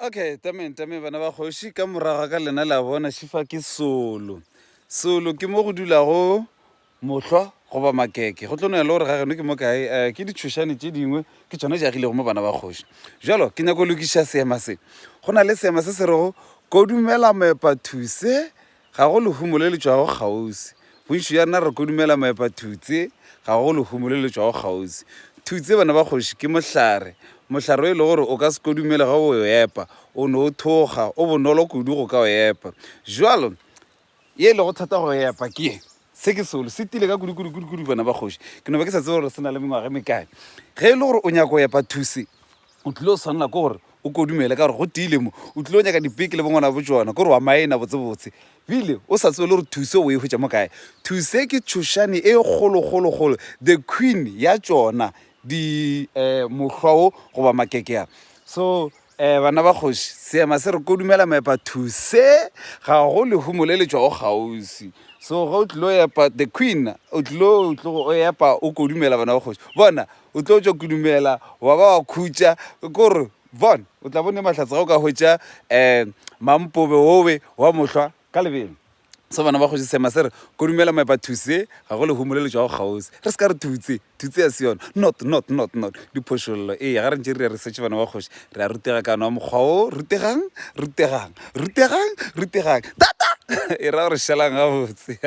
Okay, tame bana ba kgoši ka moraga ka lena la bona šifa ke solo. Solo ke mo go dulago mohlwa goba makeke. Go tlo no ya le gore ga geno ke mo kae ke ditšhošane tše dingwe ke tšona di agilego mo bana ba kgoši. Jalo ke nyako lokiša seema se. Go na le seema se se rego kodumela moepathuse ga go lehumo le le tšwago kgauswi. Bontši ya nna re kodumela moepathutse ga go lehumo le le tšwago kgauswi. Thutse bana ba kgoši ke mohlare. Mohlare e le gore o ka se kodumela ga o epa o ne o thoga o bonolo kudu go ka o epa. Jalo ye le go thata go epa ke se ke solo se tile ka kudu bana ba kgoši ke no be ke sa tsebe gore se na le mengwaga mekae. Ge e le gore o nyaka go epa thuse o tlile o tshwanela ke gore o kodumele ka gore go tiile mo o tlile o nyaka dipeke le bongwana bo tsona ke gore wa maena botsebotse bile o sa tsebe le gore thuse o e hwetša mo kae. Thuse ke tšhošane e kgolo the queen ya tsona di mohlwa o goba makeke a. So bana ba kgoši seema se re kodumela moepathuse ga go lehumo le le tšwago kgauswi. So ga o tlile o epa the queen o tlile o epa o kodumela bana ba kgoši bona o tlo tšwa kodumela wa ba wa khutša kore bona o tla bone mahlatse ga o ka hwetša mampobe obe wa mohlwa ka lebelo. So bana ba kgoši seema se re kodumela moepathuse ga go lehumo le le tšwago kgauswi. Re se ka re thutse ya se yona not diphošollo ee ga re ntše re research bana ba kgoši re a rutega ka no mokgwa o rutegang tata e ra gore šalang gabotse